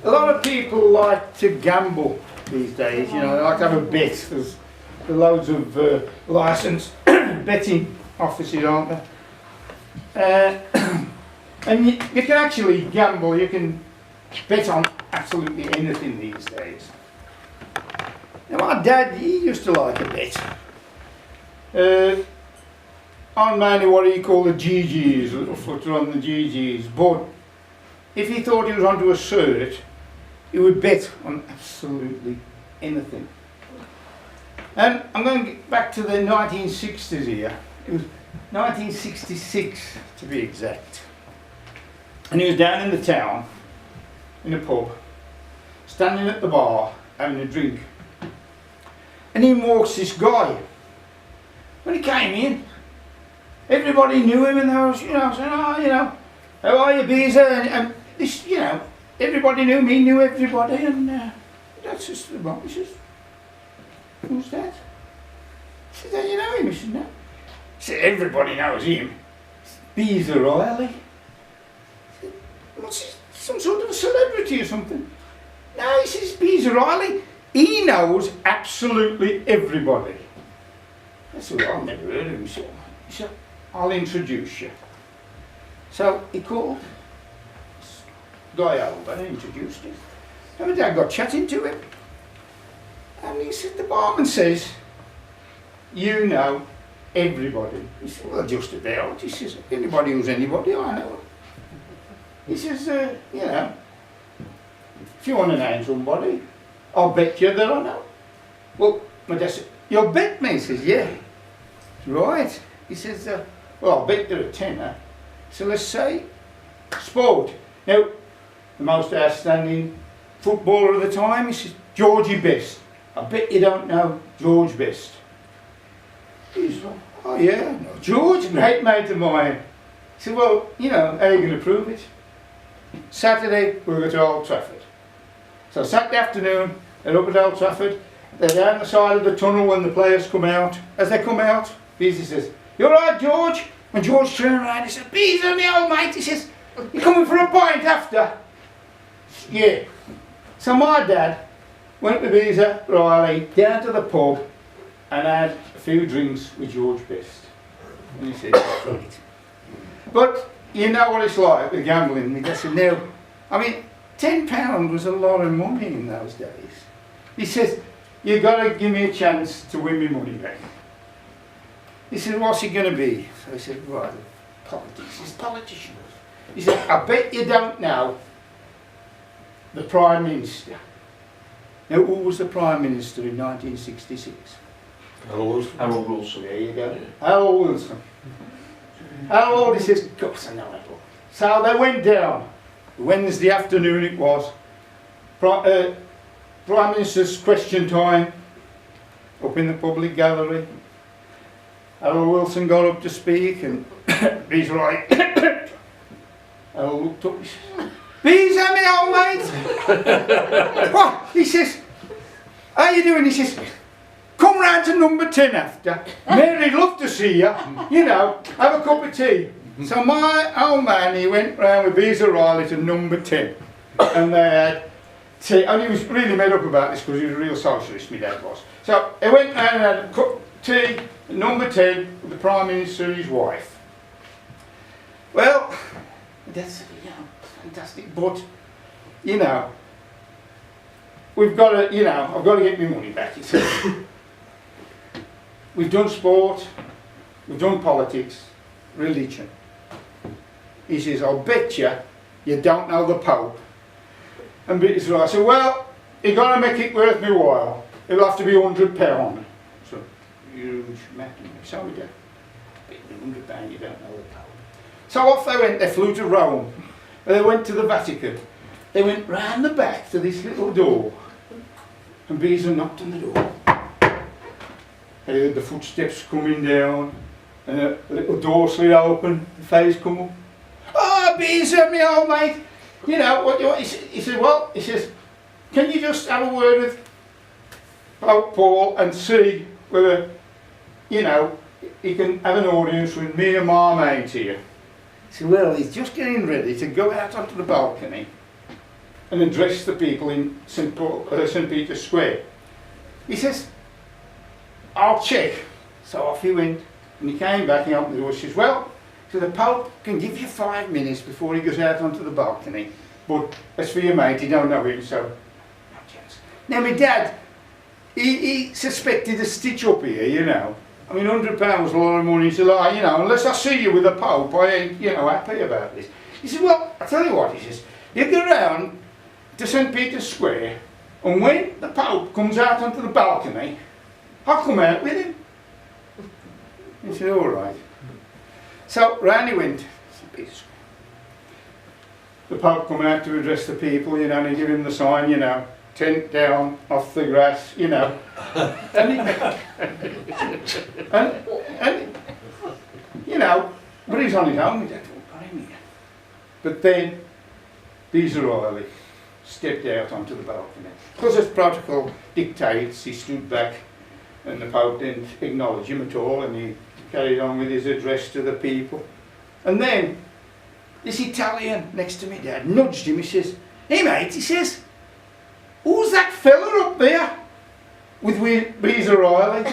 A lot of people like to gamble these days, you know, they like to have a bet. There's loads of licensed betting offices, aren't there? And you can actually gamble, you can bet on absolutely anything these days. Now my dad, he used to like a bet. On mainly what he called the GGs, a little footer on the GGs, but if he thought he was onto a cert, he would bet on absolutely anything. And I'm going to get back to the 1960s here. It was 1966 to be exact. And he was down in the town, in a pub, standing at the bar, having a drink. And in walks this guy. When he came in, everybody knew him and they was, you know, saying, oh, you know, how are you, Beezer? And this, you know, everybody knew me, knew everybody, and that's just the boss. He says, who's that? He said, oh, you know him? He said, no. He said, everybody knows him. Beezer Riley. What's some sort of a celebrity or something? No, he says, Beezer Riley. He knows absolutely everybody. I said, well, I've never heard of him. He said, I'll introduce you. So he called this guy over and introduced him. And my dad got chatting to him. And he said, the barman says, you know everybody. He said, well, just about. He says, anybody who's anybody, I know. He says, you know, if you want to name somebody, I'll bet you that I know. Well, my dad said, you'll bet me? He says, yeah. Right. He says, well, I'll bet you a tenner. So let's say sport. Now, the most outstanding footballer of the time, he says, Georgie Best. I bet you don't know George Best. He's like, oh yeah, no, George, great mate of mine. He said, well, you know, how are you going to prove it? Saturday, we'll go to Old Trafford. So Saturday afternoon, they're up at Old Trafford, they're down the side of the tunnel when the players come out. As they come out, Beezer says, you alright, George? And George turned around and said, Beezer, my old mate. He says, you coming for a pint after? Yeah. So my dad went with Beezer Riley down to the pub and had a few drinks with George Best. And he said, right. But you know what it's like with gambling. He said, now, I mean, £10 was a lot of money in those days. He says, you've got to give me a chance to win my money back. He said, what's it going to be? So I said, right, politics. He's politicians. He said, I bet you don't know the Prime Minister. Now, who was the Prime Minister in 1966? Harold Wilson. Harold Wilson, there you go. Harold Wilson. Harold, he says, of course I know Harold. So they went down. Wednesday afternoon it was. Prime Minister's question time up in the public gallery. Harold Wilson got up to speak and he's like, Harold looked up and says, Beezer, my old mate. What? He says, how you doing? He says, come round to number 10 after. Mary'd love to see you. You know, have a cup of tea. So my old man, he went round with Beezer Riley to number 10. And they had tea. And he was really made up about this because he was a real socialist, my dad was. So he went round and had a cup of tea at number 10 with the Prime Minister and his wife. Well, that's, you know, fantastic. But, you know, we've got to, you know, I've got to get my money back. He said, we've done sport, we've done politics, religion. He says, I'll bet you don't know the Pope. And so I said, well, you've got to make it worth my while. It'll have to be £100. So, huge matter. So we did. £100, you don't know the Pope. So off they went, they flew to Rome. They went to the Vatican. They went round the back to this little door. And Beezer knocked on the door. They heard the footsteps coming down. And a little door slid open, the face come up. Oh, Beezer, my old mate. You know, what you want? He said, well, he says, can you just have a word with Pope Paul and see whether, you know, he can have an audience with me and my mate here. He said, well, he's just getting ready to go out onto the balcony and address the people in St. Peter's Square. He says, I'll check. So off he went, and he came back and opened the door. He says, well, so the Pope can give you 5 minutes before he goes out onto the balcony, but as for your mate, he don't know him, so no chance. Now my dad, he suspected a stitch up here, you know. I mean, £100 was a lot of money. He said, oh, you know, unless I see you with the Pope, I ain't, you know, happy about this. He said, well, I'll tell you what, he says, you go round to St. Peter's Square, and when the Pope comes out onto the balcony, I'll come out with him. He said, all right. So round he went, St. Peter's Square. The Pope coming out to address the people, you know, and he give him the sign, you know, tent down off the grass, you know. and you know, but he's on his own with that all time here. But then, Beezer Riley stepped out onto the balcony. Because as protocol dictates, he stood back and the Pope didn't acknowledge him at all, and he carried on with his address to the people. And then, this Italian next to me dad nudged him, he says, hey mate, he says, who's that fella up there with Beezer Riley?